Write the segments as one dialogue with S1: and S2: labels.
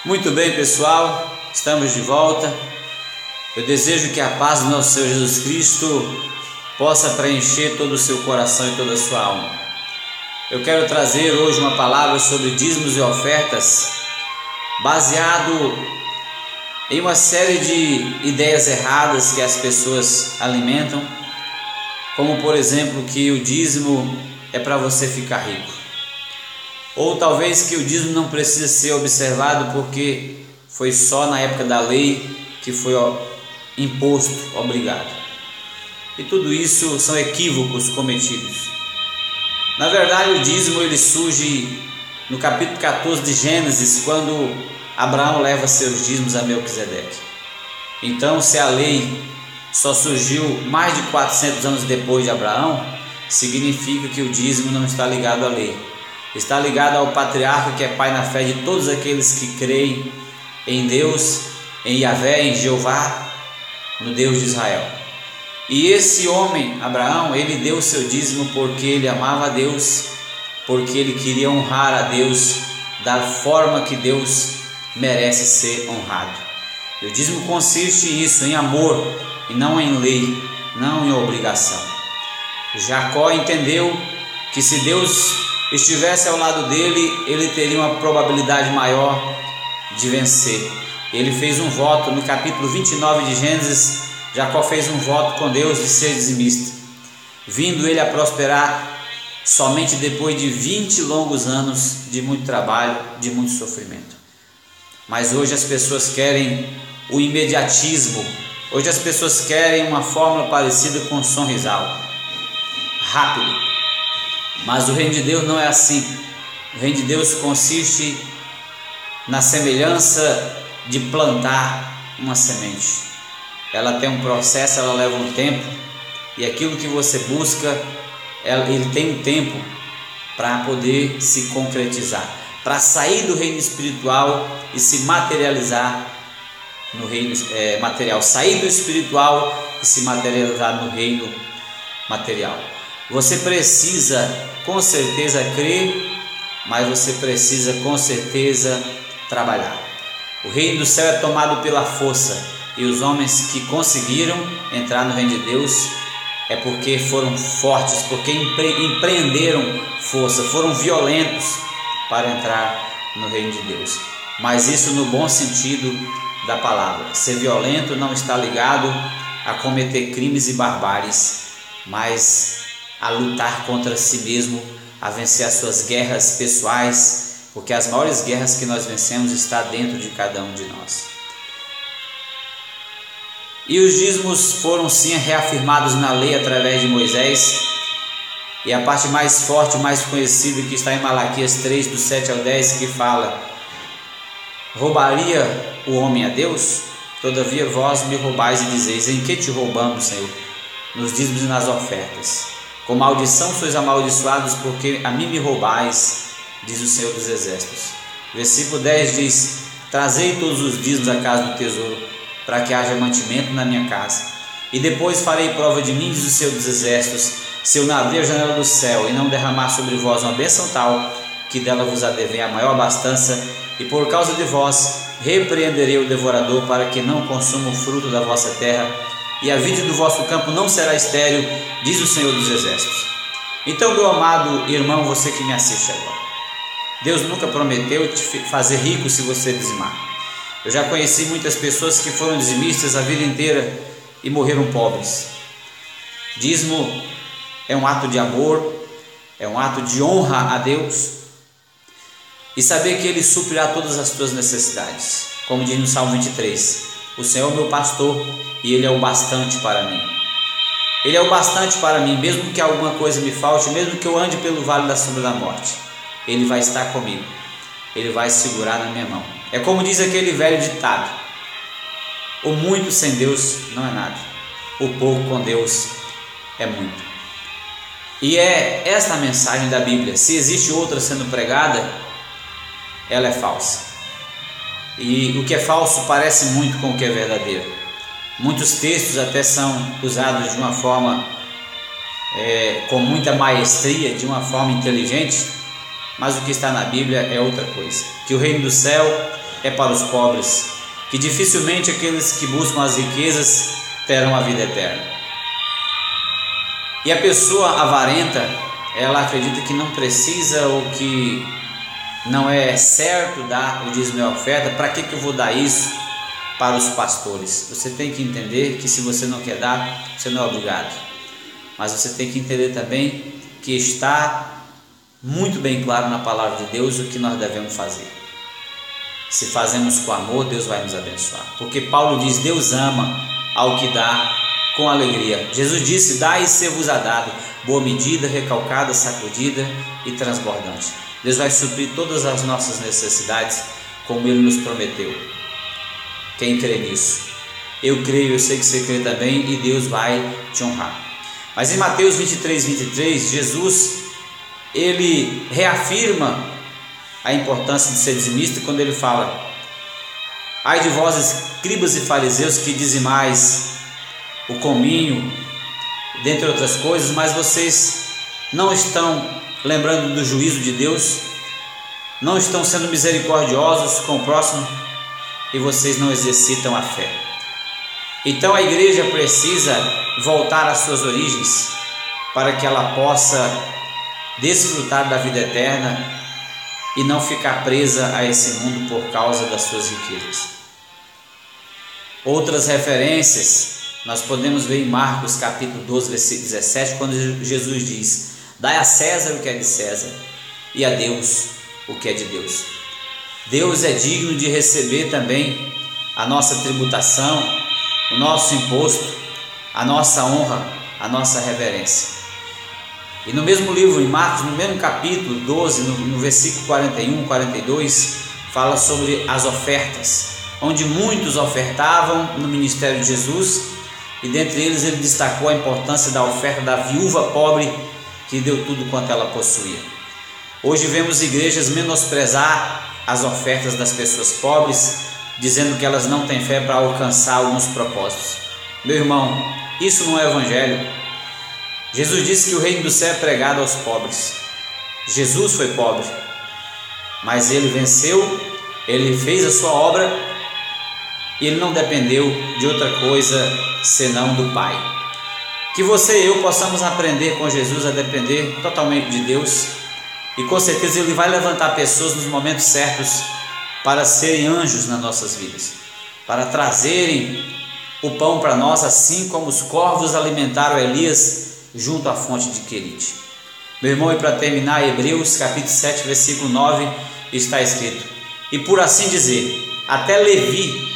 S1: Muito bem, pessoal, estamos de volta. Eu desejo que a paz do nosso Senhor Jesus Cristo possa preencher todo o seu coração e toda a sua alma. Eu quero trazer hoje uma palavra sobre dízimos e ofertas, baseado em uma série de ideias erradas que as pessoas alimentam, como por exemplo que o dízimo é para você ficar rico. Ou talvez que o dízimo não precisa ser observado porque foi só na época da lei que foi imposto, obrigado. E tudo isso são equívocos cometidos. Na verdade, o dízimo ele surge no capítulo 14 de Gênesis, quando Abraão leva seus dízimos a Melquisedeque. Então, se a lei só surgiu mais de 400 anos depois de Abraão, significa que o dízimo não está ligado à lei. Está ligado ao patriarca, que é pai na fé de todos aqueles que creem em Deus, em Yahvé, em Jeová, no Deus de Israel. E esse homem, Abraão, ele deu o seu dízimo porque ele amava a Deus, porque ele queria honrar a Deus da forma que Deus merece ser honrado. E o dízimo consiste nisso, em amor e não em lei, não em obrigação. Jacó entendeu que se Deus estivesse ao lado dele, ele teria uma probabilidade maior de vencer. Ele fez um voto no capítulo 29 de Gênesis. Jacó fez um voto com Deus de ser dizimista, vindo ele a prosperar somente depois de 20 longos anos de muito trabalho, de muito sofrimento. Mas hoje as pessoas querem o imediatismo. Hoje as pessoas querem uma fórmula parecida com um sonrisal, rápido. Mas o reino de Deus não é assim. O reino de Deus consiste na semelhança de plantar uma semente. Ela tem um processo, ela leva um tempo, e aquilo que você busca, ele tem um tempo para poder se concretizar, para sair do reino espiritual e se materializar no reino material, sair do espiritual e se materializar no reino material. Você precisa com certeza crer, mas você precisa com certeza trabalhar. O reino do céu é tomado pela força, e os homens que conseguiram entrar no reino de Deus é porque foram fortes, porque empreenderam força, foram violentos para entrar no reino de Deus. Mas isso no bom sentido da palavra. Ser violento não está ligado a cometer crimes e barbáries, mas a lutar contra si mesmo, a vencer as suas guerras pessoais, porque as maiores guerras que nós vencemos está dentro de cada um de nós. E os dízimos foram sim reafirmados na lei através de Moisés, e a parte mais forte, mais conhecida, que está em Malaquias 3, do 7 ao 10, que fala: roubaria o homem a Deus? Todavia vós me roubais e dizeis: em que te roubamos, Senhor? Nos dízimos e nas ofertas. Com maldição sois amaldiçoados, porque a mim me roubais, diz o Senhor dos Exércitos. Versículo 10 diz: trazei todos os dízimos à casa do tesouro, para que haja mantimento na minha casa. E depois farei prova de mim, diz o Senhor dos Exércitos, se eu não abrir a janela do céu e não derramar sobre vós uma bênção tal, que dela vos advém a maior abastança, e por causa de vós repreenderei o devorador, para que não consuma o fruto da vossa terra, e a vide do vosso campo não será estéril, diz o Senhor dos Exércitos. Então, meu amado irmão, você que me assiste agora, Deus nunca prometeu te fazer rico se você dizimar. Eu já conheci muitas pessoas que foram dizimistas a vida inteira e morreram pobres. Dízimo é um ato de amor, é um ato de honra a Deus, e saber que Ele suprirá todas as tuas necessidades, como diz no Salmo 23, o Senhor é o meu pastor e Ele é o bastante para mim. Ele é o bastante para mim, mesmo que alguma coisa me falte, mesmo que eu ande pelo vale da sombra da morte, Ele vai estar comigo, Ele vai segurar na minha mão. É como diz aquele velho ditado: o muito sem Deus não é nada, o pouco com Deus é muito. E é esta a mensagem da Bíblia. Se existe outra sendo pregada, ela é falsa. E o que é falso parece muito com o que é verdadeiro. Muitos textos até são usados de uma forma com muita maestria, de uma forma inteligente, mas o que está na Bíblia é outra coisa. Que o reino do céu é para os pobres, que dificilmente aqueles que buscam as riquezas terão a vida eterna. E a pessoa avarenta, ela acredita que não precisa ou que não é certo dar o dízimo e a oferta. Para que eu vou dar isso para os pastores? Você tem que entender que se você não quer dar, você não é obrigado. Mas você tem que entender também que está muito bem claro na palavra de Deus o que nós devemos fazer. Se fazemos com amor, Deus vai nos abençoar. Porque Paulo diz: Deus ama ao que dá com alegria. Jesus disse: dai e ser-vos-á dado, boa medida, recalcada, sacudida e transbordante. Deus vai suprir todas as nossas necessidades, como Ele nos prometeu. Quem crê nisso? Eu creio, eu sei que você crê também, e Deus vai te honrar. Mas em Mateus 23, Jesus, Ele reafirma a importância de ser dizimista quando Ele fala: ai de vós, escribas e fariseus, que dizimais o cominho, dentre outras coisas, mas vocês não estão lembrando do juízo de Deus, não estão sendo misericordiosos com o próximo, e vocês não exercitam a fé. Então a igreja precisa voltar às suas origens, para que ela possa desfrutar da vida eterna e não ficar presa a esse mundo por causa das suas riquezas. Outras referências nós podemos ver em Marcos capítulo 12, versículo 17, quando Jesus diz: dai a César o que é de César e a Deus o que é de Deus. Deus é digno de receber também a nossa tributação, o nosso imposto, a nossa honra, a nossa reverência. E no mesmo livro, em Marcos, no mesmo capítulo 12, no versículo 41, 42, fala sobre as ofertas, onde muitos ofertavam no ministério de Jesus, e dentre eles ele destacou a importância da oferta da viúva pobre, que deu tudo quanto ela possuía. Hoje vemos igrejas menosprezar as ofertas das pessoas pobres, dizendo que elas não têm fé para alcançar alguns propósitos. Meu irmão, isso não é evangelho. Jesus disse que o reino do céu é pregado aos pobres. Jesus foi pobre, mas ele venceu, ele fez a sua obra e ele não dependeu de outra coisa senão do Pai. Que você e eu possamos aprender com Jesus a depender totalmente de Deus, e com certeza Ele vai levantar pessoas nos momentos certos para serem anjos nas nossas vidas, para trazerem o pão para nós, assim como os corvos alimentaram Elias junto à fonte de Querite. Meu irmão, e para terminar, Hebreus capítulo 7, versículo 9, está escrito: e por assim dizer, até Levi,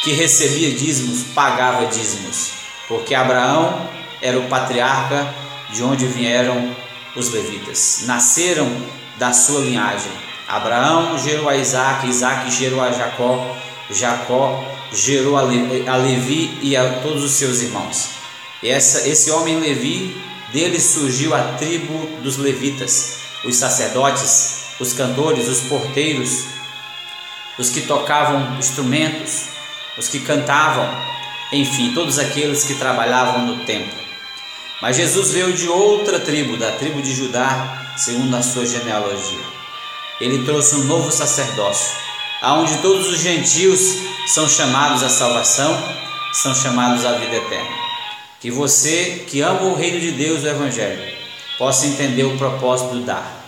S1: que recebia dízimos, pagava dízimos, porque Abraão era o patriarca de onde vieram os levitas, nasceram da sua linhagem. Abraão gerou a Isaac, Isaac gerou a Jacó, Jacó gerou a Levi e a todos os seus irmãos. E esse homem Levi, dele surgiu a tribo dos levitas, os sacerdotes, os cantores, os porteiros, os que tocavam instrumentos, os que cantavam, enfim, todos aqueles que trabalhavam no templo. Mas Jesus veio de outra tribo, da tribo de Judá, segundo a sua genealogia. Ele trouxe um novo sacerdócio, aonde todos os gentios são chamados à salvação, são chamados à vida eterna. Que você que ama o reino de Deus, o Evangelho, possa entender o propósito do dar.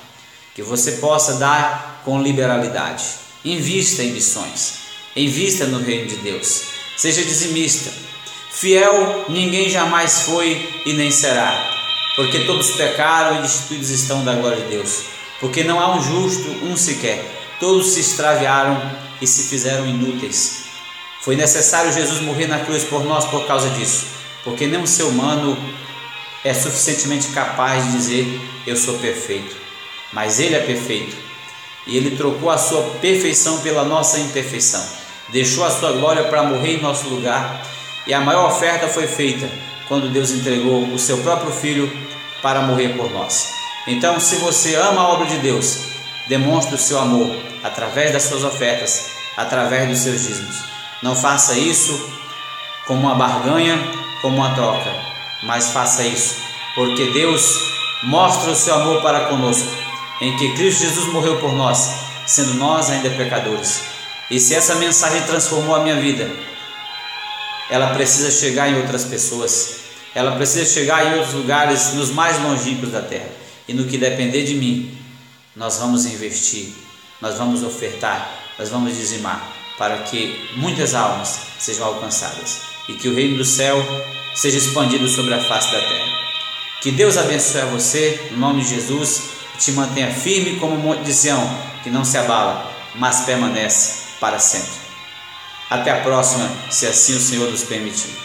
S1: Que você possa dar com liberalidade. Invista em missões, invista no reino de Deus. Seja dizimista. Fiel ninguém jamais foi e nem será, porque todos pecaram e destituídos estão da glória de Deus. Porque não há um justo, um sequer. Todos se extraviaram e se fizeram inúteis. Foi necessário Jesus morrer na cruz por nós por causa disso, porque nenhum ser humano é suficientemente capaz de dizer: eu sou perfeito. Mas Ele é perfeito, e Ele trocou a sua perfeição pela nossa imperfeição, deixou a sua glória para morrer em nosso lugar, e a maior oferta foi feita quando Deus entregou o seu próprio Filho para morrer por nós. Então, se você ama a obra de Deus, demonstre o seu amor através das suas ofertas, através dos seus dízimos. Não faça isso como uma barganha, como uma troca, mas faça isso porque Deus mostra o seu amor para conosco, em que Cristo Jesus morreu por nós, sendo nós ainda pecadores. E se essa mensagem transformou a minha vida, ela precisa chegar em outras pessoas, ela precisa chegar em outros lugares, nos mais longínquos da terra. E no que depender de mim, nós vamos investir, nós vamos ofertar, nós vamos dizimar, para que muitas almas sejam alcançadas e que o reino do céu seja expandido sobre a face da terra. Que Deus abençoe a você, no nome de Jesus, e te mantenha firme como o monte de Sião, que não se abala, mas permanece para sempre. Até a próxima, se assim o Senhor nos permitir.